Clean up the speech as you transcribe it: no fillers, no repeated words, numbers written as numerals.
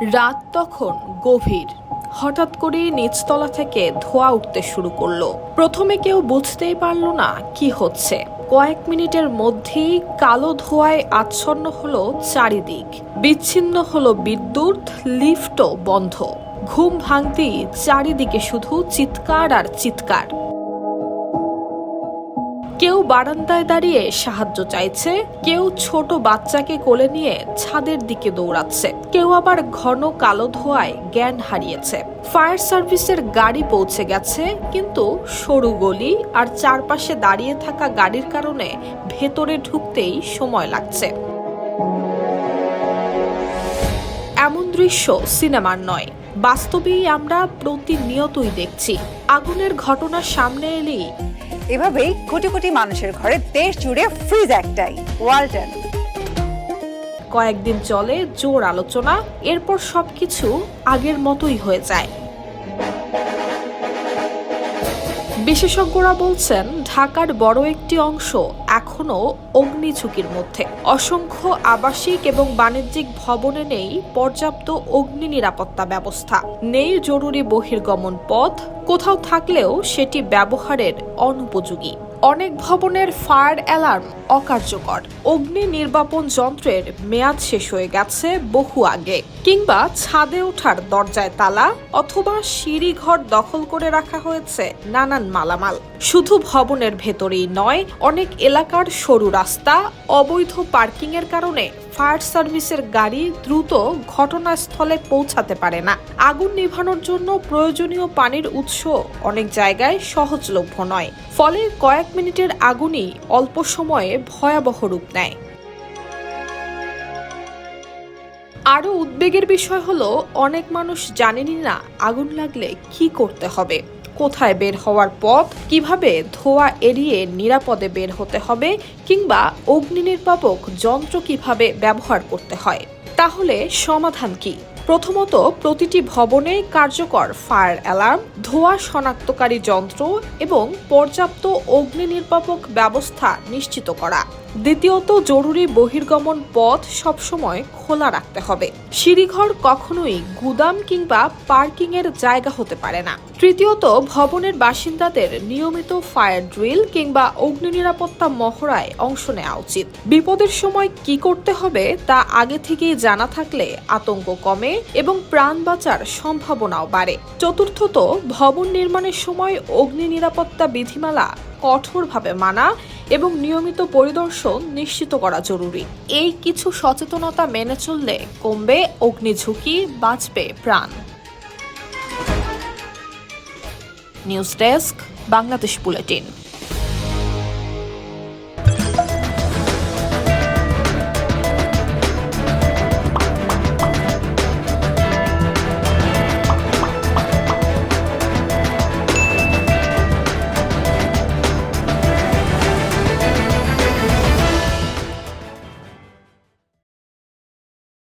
রাত তখন গভীর। হঠাৎ করে নিচতলা থেকে ধোঁয়া উঠতে শুরু করলো। প্রথমে কেউ বুঝতেই পারলো না কি হচ্ছে। কয়েক মিনিটের মধ্যেই কালো ধোঁয়ায় আচ্ছন্ন হলো চারিদিক। বিচ্ছিন্ন হলো বিদ্যুৎ, লিফটও বন্ধ। ঘুম ভাঙতেই চারিদিকে শুধু চিৎকার আর চিৎকার। কেউ বারান্দায় দাঁড়িয়ে সাহায্য চাইছে, কেউ ছোট বাচ্চাকে কোলে নিয়ে ছাদের দিকে দৌড়াচ্ছে, কেউ আবার ঘন কালো ধোঁয়ায় জ্ঞান হারিয়েছে। ফায়ার সার্ভিসের গাড়ি পৌঁছে গেছে, কিন্তু সরু গলি আর চারপাশে দাঁড়িয়ে থাকা গাড়ির কারণে ভেতরে ঢুকতেই সময় লাগছে। এমন দৃশ্য সিনেমার নয়, বাস্তবেই আমরা প্রতিনিয়তই দেখছি। আগুনের ঘটনা সামনে এলেই এভাবেই কোটি কোটি মানুষের ঘরে দেশ জুড়ে ফ্রিজ একটাই, ওয়ালটন। কয়েকদিন চলে জোর আলোচনা, এরপর সবকিছু আগের মতোই হয়ে যায়। বিশেষজ্ঞরা বলছেন, ঢাকার বড় একটি অংশ এখনো অগ্নি ঝুঁকির মধ্যে। অসংখ্য আবাসিক এবং বাণিজ্যিক ভবনে নেই পর্যাপ্ত অগ্নি নিরাপত্তা ব্যবস্থা, নেই জরুরি বহির্গমন পথ, কোথাও থাকলেও সেটি ব্যবহারের অনুপযোগী। অনেক ভবনের ফায়ার অ্যালার্ম অকার্যকর, অগ্নি নির্বাপন যন্ত্রের মেয়াদ শেষ হয়ে গেছে বহু আগে, কিংবা ছাদে ওঠার দরজায় তালা, অথবা সিঁড়িঘর দখল করে রাখা হয়েছে নানান মালামাল। শুধু ভবনের ভেতরেই নয়, অনেক এলাকার সরু রাস্তা, অবৈধ পার্কিং এর কারণে ফায়ার সার্ভিসের গাড়ি দ্রুত ঘটনাস্থলে পৌঁছাতে পারে না। আগুন নেভানোর জন্য প্রয়োজনীয় পানির উৎস অনেক জায়গায় সহজলভ্য নয়, ফলে কয়েক মিনিটের আগুনই অল্প সময়ে ভয়াবহ রূপ নেয়। আরও উদ্বেগের বিষয় হলো, অনেক মানুষ জানেনই না আগুন লাগলে কি করতে হবে, কোথায় বের হওয়ার পথ, কিভাবে ধোঁয়া এড়িয়ে নিরাপদে বের হতে হবে, কিংবা অগ্নি নির্বাপক যন্ত্র কিভাবে ব্যবহার করতে হয়। তাহলে সমাধান কি? প্রথমত, প্রতিটি ভবনে কার্যকর ফায়ার অ্যালার্ম, ধোঁয়া শনাক্তকারী যন্ত্র এবং পর্যাপ্ত অগ্নি নির্বাপক ব্যবস্থা নিশ্চিত করা। দ্বিতীয়ত, জরুরি বহির্গমন পথ সবসময় খোলা রাখতে হবে। সিঁড়িঘর কখনোই গুদাম কিংবা পার্কিং এর জায়গা হতে পারে না। তৃতীয়ত, ভবনের বাসিন্দাদের নিয়মিত ফায়ার ড্রিল কিংবা অগ্নি নিরাপত্তা মহড়ায় অংশ নেওয়া উচিত। বিপদের সময় কি করতে হবে তা আগে থেকেই জানা থাকলে আতঙ্ক কমে এবং প্রাণ বাঁচার সম্ভাবনাও বাড়ে। চতুর্থত, ভবন নির্মাণের সময় অগ্নি নিরাপত্তা বিধিমালা কঠোরভাবে মানা এবং নিয়মিত পরিদর্শন নিশ্চিত করা জরুরি। এই কিছু সচেতনতা মেনে চললে কমবে অগ্নি ঝুঁকি, বাঁচবে প্রাণ। News desk, Bangladesh bulletin.